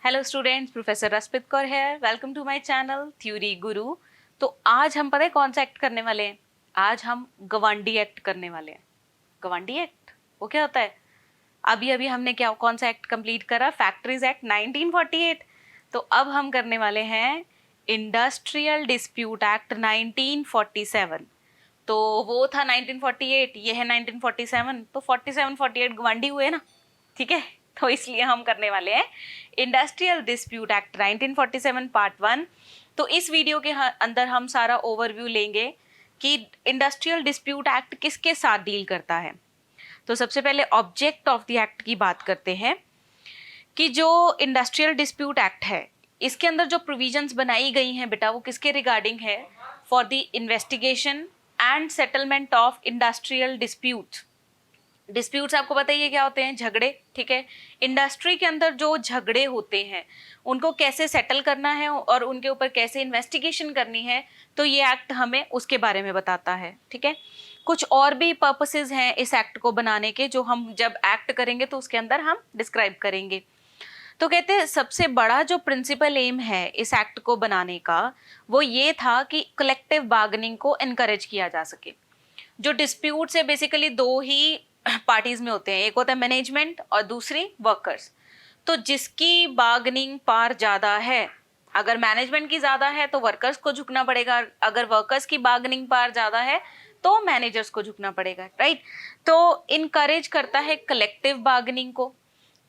Hello students, professor रसपित कौर है। Welcome to my channel theory Guru. तो आज हम पता है कौन सा एक्ट करने वाले हैं? आज हम गवांडी एक्ट करने वाले हैं। गवांडी एक्ट वो क्या होता है? अभी अभी हमने क्या कौन सा एक्ट कंप्लीट करा? Factories act 1948। तो अब हम करने वाले हैं इंडस्ट्रियल डिस्प्यूट एक्ट 1947। तो वो था 1948, ये है 1947, तो 47-48 गवांडी हुए ना, ठीक है। तो इसलिए हम करने वाले हैं इंडस्ट्रियल डिस्प्यूट एक्ट 1947 पार्ट 1। तो इस वीडियो के अंदर हम सारा ओवरव्यू लेंगे कि इंडस्ट्रियल डिस्प्यूट एक्ट किसके साथ डील करता है। तो सबसे पहले ऑब्जेक्ट ऑफ द एक्ट की बात करते हैं कि जो इंडस्ट्रियल डिस्प्यूट एक्ट है इसके अंदर जो प्रोविजंस बनाई गई हैं बेटा, वो किसके रिगार्डिंग है? For the investigation and settlement of industrial dispute. Disputes आपको पता ही है क्या होते हैं? झगड़े, ठीक है। इंडस्ट्री के अंदर जो झगड़े होते हैं उनको कैसे सेटल करना है और उनके ऊपर कैसे इन्वेस्टिगेशन करनी है, तो ये एक्ट हमें उसके बारे में बताता है, ठीक है। कुछ और भी पर्पसेस हैं इस एक्ट को बनाने के, जो हम जब एक्ट करेंगे तो उसके अंदर हम डिस्क्राइब करेंगे। तो कहते हैं सबसे बड़ा जो प्रिंसिपल एम है इस एक्ट को बनाने का, वो ये था कि कलेक्टिव बार्गेनिंग को एनकरेज किया जा सके। जो डिस्प्यूट्स है बेसिकली दो ही पार्टीज में होते हैं, एक होता है मैनेजमेंट और दूसरी वर्कर्स। तो जिसकी बार्गेनिंग पावर ज्यादा है, अगर मैनेजमेंट की ज्यादा है तो वर्कर्स को झुकना पड़ेगा, अगर वर्कर्स की बार्गेनिंग पावर ज्यादा है तो मैनेजर्स को झुकना पड़ेगा, राइट। तो इनकरेज करता है कलेक्टिव बार्गेनिंग को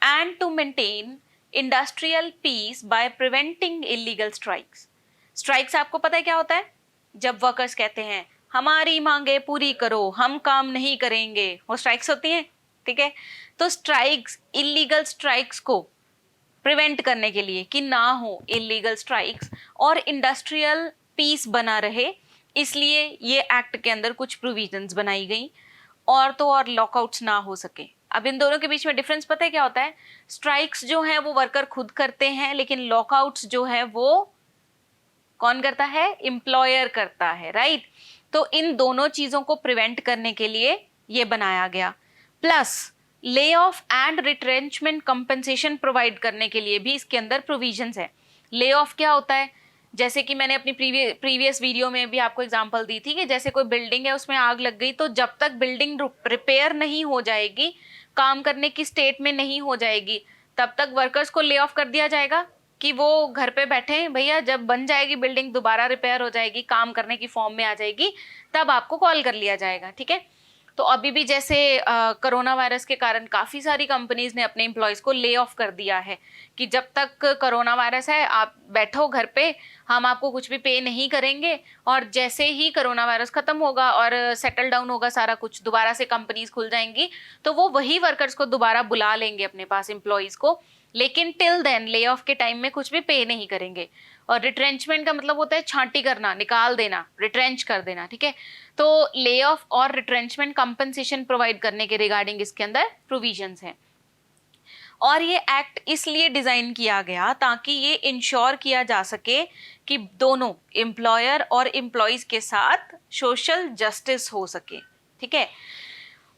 and to maintain industrial peace by preventing illegal strikes. Strikes आपको पता है क्या होता है? जब वर्कर्स कहते हैं हमारी मांगे पूरी करो, हम काम नहीं करेंगे, वो स्ट्राइक्स होती हैं, ठीक है। तो स्ट्राइक्स, इलीगल स्ट्राइक्स को प्रिवेंट करने के लिए कि ना हो इलीगल स्ट्राइक्स और इंडस्ट्रियल पीस बना रहे, इसलिए ये एक्ट के अंदर कुछ प्रोविजंस बनाई गई और तो और लॉकआउट्स ना हो सके। अब इन दोनों के बीच में डिफरेंस पता है क्या होता है? स्ट्राइक्स जो है वो वर्कर खुद करते हैं, लेकिन लॉकआउट्स जो है वो कौन करता है? एम्प्लॉयर करता है, राइट। तो इन दोनों चीजों को प्रिवेंट करने के लिए ये बनाया गया। Plus lay off and retrenchment compensation provide करने के लिए भी इसके अंदर प्रोविजंस है। ले ऑफ क्या होता है? जैसे कि मैंने अपनी प्रीवियस वीडियो में भी आपको एग्जांपल दी थी कि जैसे कोई बिल्डिंग है उसमें आग लग गई, तो जब तक बिल्डिंग रिपेयर नहीं हो जाएगी, काम करने की स्टेट में नहीं हो जाएगी, तब तक वर्कर्स को ले ऑफ कर दिया जाएगा कि वो घर पे बैठे भैया, जब बन जाएगी बिल्डिंग, दोबारा रिपेयर हो जाएगी, काम करने की फॉर्म में आ जाएगी, तब आपको कॉल कर लिया जाएगा, ठीक है। तो अभी भी जैसे कोरोना वायरस के कारण काफ़ी सारी कंपनीज ने अपने एम्प्लॉयज़ को ले ऑफ कर दिया है कि जब तक कोरोना वायरस है आप बैठो घर पे, हम आपको कुछ भी पे नहीं करेंगे, और जैसे ही कोरोना वायरस ख़त्म होगा और सेटल डाउन होगा सारा कुछ, दोबारा से कंपनीज खुल जाएंगी, तो वो वही वर्कर्स को दोबारा बुला लेंगे अपने पास, एम्प्लॉयज़ को, लेकिन टिल देन ले ऑफ के टाइम में कुछ भी पे नहीं करेंगे। और रिट्रेंचमेंट का मतलब होता है छांटी करना, निकाल देना, रिट्रेंच कर देना, ठीक है। तो ले ऑफ और रिट्रेंचमेंट कंपनसेशन प्रोवाइड करने के रिगार्डिंग इसके अंदर प्रोविजंस हैं। और ये एक्ट इसलिए डिजाइन किया गया ताकि ये इंश्योर किया जा सके कि दोनों एम्प्लॉयर और एम्प्लॉयज के साथ सोशल जस्टिस हो सके, ठीक है।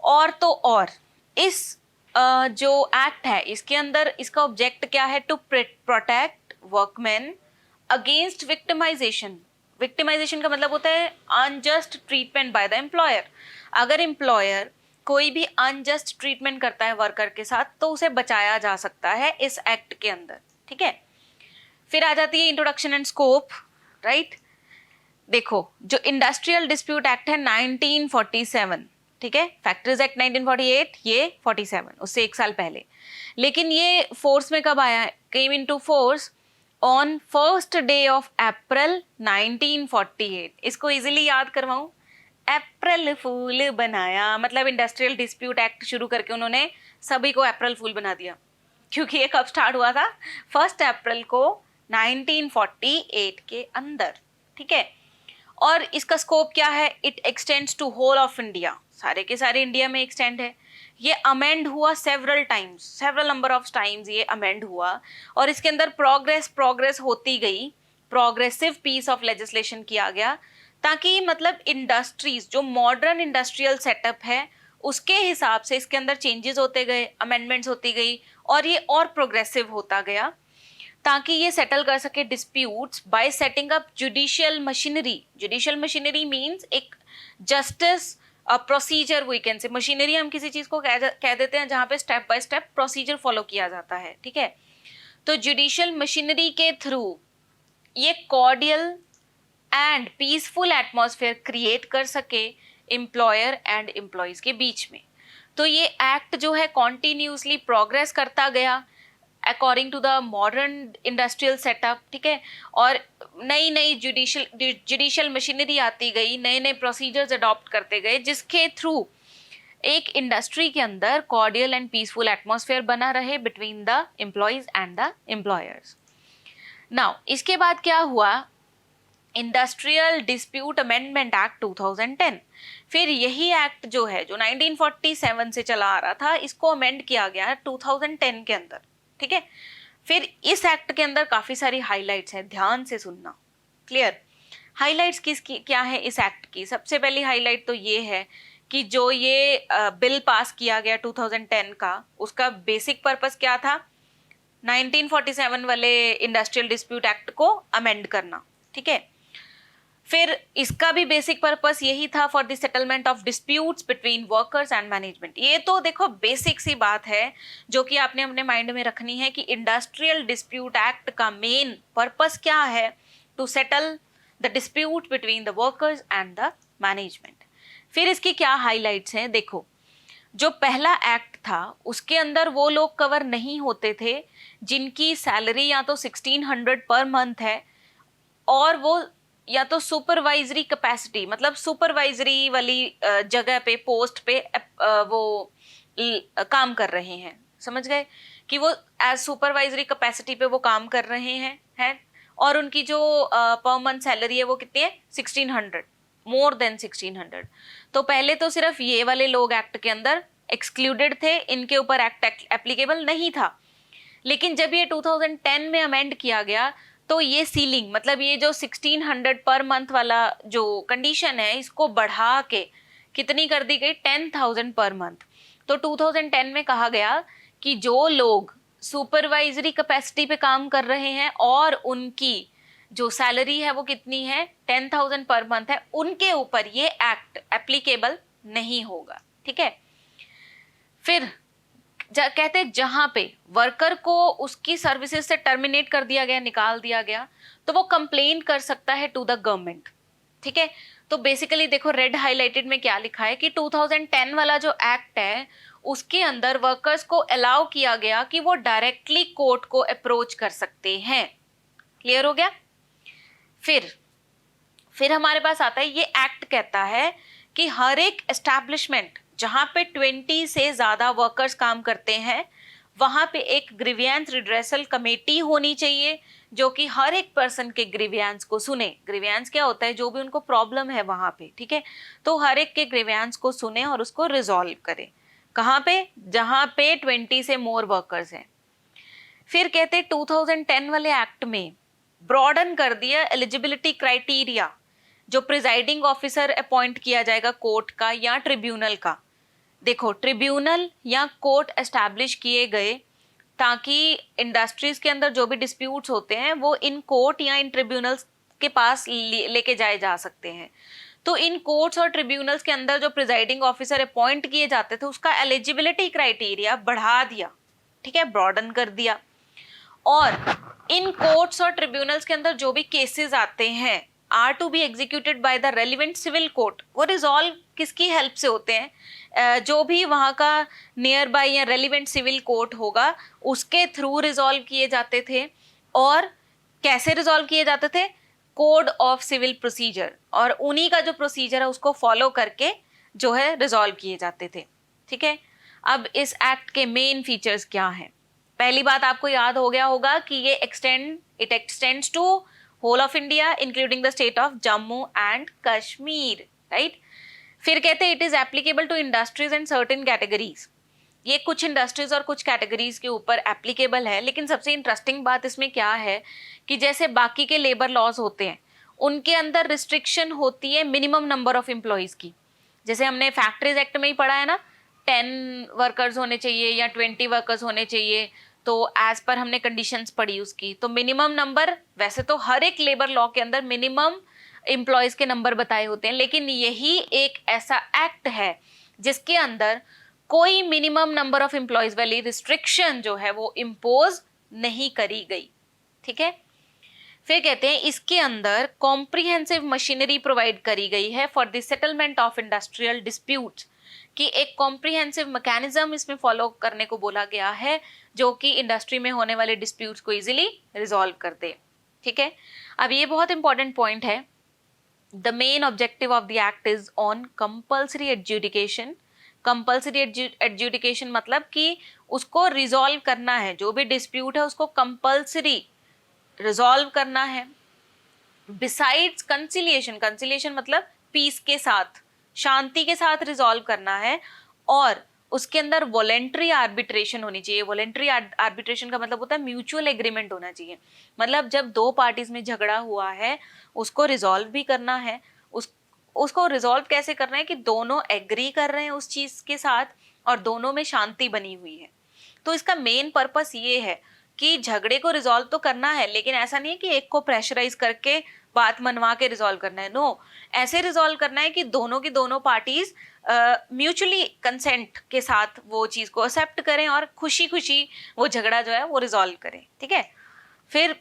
और तो और इस जो एक्ट है इसके अंदर इसका ऑब्जेक्ट क्या है? To protect workman against victimization. Victimization का मतलब होता है unjust treatment by the employer. अगर एम्प्लॉयर कोई भी अनजस्ट ट्रीटमेंट करता है वर्कर के साथ, तो उसे बचाया जा सकता है इस एक्ट के अंदर, ठीक है। फिर आ जाती है इंट्रोडक्शन एंड स्कोप, राइट। देखो, जो इंडस्ट्रियल डिस्प्यूट एक्ट है 1947, ठीक है, फैक्ट्रीज एक्ट 1948, ये 47, उससे एक साल पहले। लेकिन ये फोर्स में कब आया? Came into force on first day of April 1948। इसको इजीली याद करवाऊं, अप्रैल फूल बनाया, मतलब इंडस्ट्रियल डिस्प्यूट एक्ट शुरू करके उन्होंने सभी को अप्रैल फूल बना दिया, क्योंकि ये कब स्टार्ट हुआ था? 1 अप्रैल को 1948 के अंदर, ठीक है। और इसका स्कोप क्या है? It extends to whole of India, सारे के सारे इंडिया में एक्सटेंड है। ये अमेंड हुआ several times, several number of times ये अमेंड हुआ, और इसके अंदर प्रोग्रेस होती गई, प्रोग्रेसिव पीस ऑफ लेजिस्लेशन किया गया, ताकि मतलब इंडस्ट्रीज, जो मॉडर्न इंडस्ट्रियल सेटअप है उसके हिसाब से इसके अंदर चेंजेस होते गए, अमेंडमेंट्स होती गई, और ये और प्रोग्रेसिव होता गया। ताकि ये सेटल कर सके disputes by setting up judicial machinery. Judicial machinery means एक justice procedure, we can say machinery हम किसी चीज को कह देते हैं जहां पे step by step procedure follow किया जाता है, ठीक है। तो जुडिशियल मशीनरी के थ्रू ये cordial and peaceful atmosphere create कर सके एम्प्लॉयर एंड एम्प्लॉयज के बीच में। तो ये एक्ट जो है कॉन्टिन्यूसली प्रोग्रेस करता गया according to the modern industrial setup, ठीक है। और नई नई जुडिशियल मशीनरी आती गई, नए नए प्रोसीजर्स अडॉप्ट करते गए, जिसके थ्रू एक इंडस्ट्री के अंदर कॉर्डियल एंड पीसफुल एटमॉस्फेयर बना रहे between the employees and the employers. Now इसके बाद क्या हुआ, इंडस्ट्रियल डिस्प्यूट अमेंडमेंट एक्ट 2010। फिर यही एक्ट जो है जो 1947 से चला आ रहा था, इसको अमेंड किया गया 2010 के अंदर, ठीक है। फिर इस एक्ट के अंदर काफी सारी हाइलाइट्स हैं, ध्यान से सुनना, क्लियर। हाइलाइट्स किसकी क्या है इस एक्ट की? सबसे पहली हाइलाइट तो ये है कि जो ये बिल पास किया गया 2010 का, उसका बेसिक पर्पस क्या था? 1947 वाले इंडस्ट्रियल डिस्प्यूट एक्ट को अमेंड करना, ठीक है। फिर इसका भी बेसिक पर्पस यही था, for the settlement of disputes between workers and management. ये तो देखो बेसिक सी बात है जो कि आपने अपने माइंड में रखनी है कि इंडस्ट्रियल डिस्प्यूट एक्ट का मेन पर्पस क्या है? To settle the dispute between the workers and the management. फिर इसकी क्या हाइलाइट्स हैं, देखो। जो पहला एक्ट था उसके अंदर वो लोग कवर नहीं होते थे जिनकी सैलरी या तो 1600 पर मंथ है, और वो या तो सुपरवाइजरी कैपेसिटी, मतलब सुपरवाइजरी वाली जगह पे, पोस्ट पे वो काम कर रहे हैं, समझ गए कि वो एज सुपरवाइजरी कैपेसिटी पे वो काम कर रहे हैं, और उनकी जो पर मंथ सैलरी है वो कितनी है? 1600, मोर देन 1600। तो पहले तो सिर्फ ये वाले लोग एक्ट के अंदर एक्सक्लूडेड थे, इनके ऊपर एक्ट एप्लीकेबल नहीं था। लेकिन जब ये 2010 में अमेंड किया गया तो ये सीलिंग, मतलब ये जो 1600 पर मंथ वाला जो कंडीशन है, इसको बढ़ा के कितनी कर दी गई? 10,000 पर मंथ। तो 2010 में कहा गया कि जो लोग सुपरवाइजरी कैपेसिटी पे काम कर रहे हैं और उनकी जो सैलरी है वो कितनी है? 10,000 पर मंथ है, उनके ऊपर ये एक्ट एप्लीकेबल नहीं होगा, ठीक है। फिर कहते जहां पे वर्कर को उसकी सर्विसेज से टर्मिनेट कर दिया गया, निकाल दिया गया, तो वो कंप्लेन कर सकता है टू द गवर्नमेंट, ठीक है। तो बेसिकली देखो रेड हाईलाइटेड में क्या लिखा है कि 2010 वाला जो एक्ट है उसके अंदर वर्कर्स को अलाउ किया गया कि वो डायरेक्टली कोर्ट को अप्रोच कर सकते हैं। क्लियर हो गया? फिर हमारे पास आता है, ये एक्ट कहता है कि हर एक एस्टैब्लिशमेंट जहां पे 20 से ज्यादा वर्कर्स काम करते हैं वहां पे एक ग्रीवियंस रिड्रेसल कमेटी होनी चाहिए जो कि हर एक पर्सन के ग्रीवियंस को सुने। ग्रीवियंस क्या होता है? जो भी उनको प्रॉब्लम है वहां पे, ठीक है। तो हर एक के ग्रीवियंस को सुने और उसको रिजॉल्व करे। कहाँ पे? जहां पे 20 से मोर वर्कर्स हैं। फिर कहते 2010 वाले एक्ट में ब्रॉडन कर दिया एलिजिबिलिटी क्राइटेरिया, जो प्रिजाइडिंग ऑफिसर अपॉइंट किया जाएगा कोर्ट का या ट्रिब्यूनल का। देखो ट्रिब्यूनल या कोर्ट एस्टैब्लिश किए गए ताकि इंडस्ट्रीज के अंदर जो भी डिस्प्यूट्स होते हैं वो इन कोर्ट या इन ट्रिब्यूनल्स के पास लेके जाए जा सकते हैं। तो इन कोर्ट्स और ट्रिब्यूनल्स के अंदर जो प्रिजाइडिंग ऑफिसर अपॉइंट किए जाते थे उसका एलिजिबिलिटी क्राइटेरिया बढ़ा दिया, ठीक है, ब्रॉडन कर दिया। और इन कोर्ट्स और ट्रिब्यूनल्स के अंदर जो भी केसेस आते हैं are to be executed by the relevant civil court, वो रिजॉल्व किसकी हेल्प से होते हैं? जो भी वहाँ का नियर बाय या रेलिवेंट सिविल कोर्ट होगा उसके थ्रू रिजॉल्व किए जाते थे। और कैसे रिजॉल्व किए जाते थे? कोड ऑफ सिविल प्रोसीजर, और उन्हीं का जो प्रोसीजर है उसको फॉलो करके जो है रिजॉल्व किए जाते थे, ठीक है। अब इस एक्ट के मेन फीचर्स क्या हैं? पहली बात आपको याद हो गया होगा कि ये it extends to whole of India including the state of Jammu and Kashmir, right. फिर कहते हैं it is applicable to industries and certain categories. ये कुछ इंडस्ट्रीज और कुछ कैटेगरीज के ऊपर एप्लीकेबल है। लेकिन सबसे इंटरेस्टिंग बात इसमें क्या है कि जैसे बाकी के लेबर लॉज होते हैं उनके अंदर रिस्ट्रिक्शन होती है मिनिमम नंबर ऑफ एम्प्लॉयज की। जैसे हमने फैक्ट्रीज एक्ट में ही पढ़ा है ना, 10 वर्कर्स होने चाहिए या 20 वर्कर्स होने चाहिए। तो एज पर हमने कंडीशंस पढ़ी उसकी, तो मिनिमम नंबर, वैसे तो हर एक लेबर लॉ के अंदर मिनिमम एम्प्लॉयज के नंबर बताए होते हैं, लेकिन यही एक ऐसा एक्ट है जिसके अंदर कोई मिनिमम नंबर ऑफ एम्प्लॉयज वाली रिस्ट्रिक्शन जो है वो इम्पोज नहीं करी गई। ठीक है, फिर कहते हैं इसके अंदर कॉम्प्रिहेंसिव मशीनरी प्रोवाइड करी गई है for the settlement of industrial disputes, कि एक कॉम्प्रिहेंसिव मैकेनिज्म इसमें फॉलो करने को बोला गया है जो कि इंडस्ट्री में होने वाले डिस्प्यूट्स को इजीली रिजॉल्व कर दे। ठीक है, अब ये बहुत इंपॉर्टेंट पॉइंट है, the main objective of the act is on compulsory adjudication. Compulsory adjudication मतलब कि उसको रिजॉल्व करना है, जो भी डिस्प्यूट है उसको कंपल्सरी रिजॉल्व करना है। बिसाइड्स कंसिलिएशन, कंसिलिएशन मतलब पीस के साथ, शांति के साथ रिजॉल्व करना है, और उसके अंदर वॉलेंट्री आर्बिट्रेशन होनी चाहिए। वॉलेंट्री आर्बिट्रेशन का मतलब होता है म्यूचुअल एग्रीमेंट होना चाहिए, मतलब जब दो पार्टीज में झगड़ा हुआ है उसको रिजॉल्व भी करना है। उसको रिजॉल्व कैसे करना है कि दोनों एग्री कर रहे हैं उस चीज के साथ और दोनों में शांति बनी हुई है। तो इसका मेन पर्पस ये है कि झगड़े को रिजॉल्व तो करना है, लेकिन ऐसा नहीं है कि एक को प्रेशराइज करके बात मनवा के रिजॉल्व करना है। नो, ऐसे रिजॉल्व करना है कि दोनों की दोनों पार्टीज म्यूचुअली कंसेंट के साथ वो चीज को एक्सेप्ट करें और खुशी खुशी वो झगड़ा जो है वो रिजॉल्व करें। ठीक है, फिर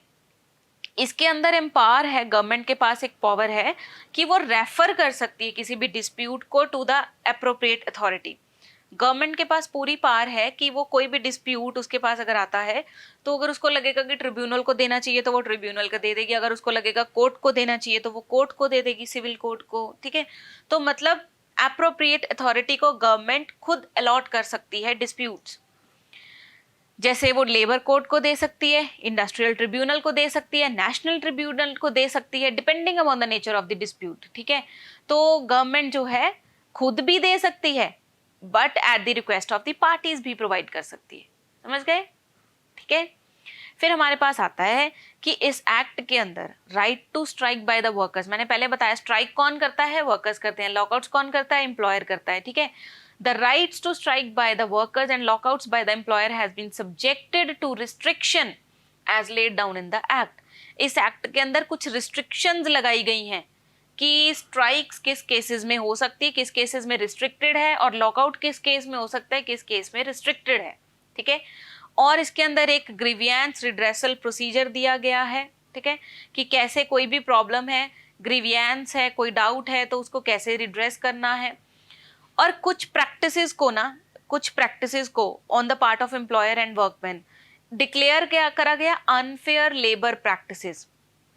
इसके अंदर एम्पावर है, गवर्नमेंट के पास एक पावर है कि वो रेफर कर सकती है किसी भी डिस्प्यूट को to the appropriate authority. Government के पास पूरी पावर है कि वो कोई भी डिस्प्यूट उसके पास अगर आता है तो अगर उसको लगेगा कि ट्रिब्यूनल को देना चाहिए तो वो ट्रिब्यूनल को दे देगी, अगर उसको लगेगा कोर्ट को देना चाहिए तो वो कोर्ट को दे देगी, सिविल कोर्ट को। ठीक है, तो मतलब एप्रोप्रिएट अथॉरिटी को गवर्नमेंट खुद अलॉट कर सकती है डिस्प्यूट्स, जैसे वो लेबर कोर्ट को दे सकती है, इंडस्ट्रियल ट्रिब्यूनल को दे सकती है, नेशनल ट्रिब्यूनल को दे सकती है, depending upon the nature of the dispute. ठीक है, तो गवर्नमेंट जो है खुद भी दे सकती है but at the request of the parties भी प्रोवाइड कर सकती है। समझ गए? ठीक है, फिर हमारे पास आता है कि इस एक्ट के अंदर right to strike by the workers, मैंने पहले बताया स्ट्राइक कौन करता है, वर्कर्स करते हैं, लॉकआउट्स कौन करता है, एम्प्लॉयर करता है। ठीक है, the rights to strike by the workers and lockouts by the employer has been subjected to restriction as laid down in the act। इस एक्ट के अंदर कुछ रिस्ट्रिक्शंस लगाई गई हैं कि स्ट्राइक्स किस केसेस में हो सकती है, किस केसेस में रिस्ट्रिक्टेड है, और लॉकआउट किस केस में हो सकता है, किस केस में रिस्ट्रिक्टेड है। ठीक है, और इसके अंदर एक ग्रीवियंस रिड्रेसल प्रोसीजर दिया गया है। ठीक है, कि कैसे कोई भी प्रॉब्लम है, ग्रीवियंस है, कोई डाउट है तो उसको कैसे रिड्रेस करना है। और कुछ प्रैक्टिसेस को on the part of employer and workman declare क्या करा गया, अनफेयर लेबर प्रैक्टिसेस।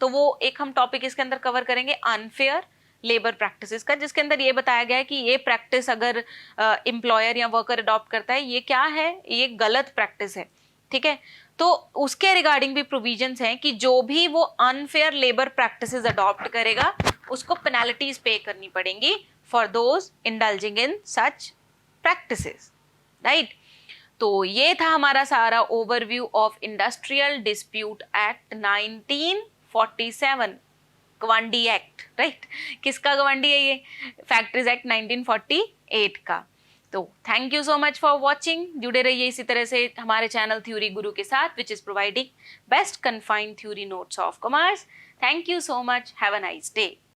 तो वो एक हम टॉपिक इसके अंदर कवर करेंगे अनफेयर लेबर प्रैक्टिसेस का, जिसके अंदर ये बताया गया है कि ये प्रैक्टिस अगर एम्प्लॉयर या वर्कर अडॉप्ट करता है ये क्या है, ये गलत प्रैक्टिस है। ठीक है, तो उसके रिगार्डिंग भी प्रोविजंस हैं कि जो भी वो अनफेयर लेबर प्रैक्टिसेस अडॉप्ट करेगा उसको पेनल्टीज पे करनी पड़ेंगी for those indulging in such practices, right? तो ये था हमारा सारा overview of industrial dispute act 1947, गवांडी एक्ट, राइट? किसका गवांडी है ये? फैक्ट्रीज एक्ट 1948 का। तो thank you so much for watching. जुड़े रहिए इसी तरह से हमारे चैनल थ्योरी गुरु के साथ, which is providing best confined theory notes of commerce. Thank you so much, have a nice day.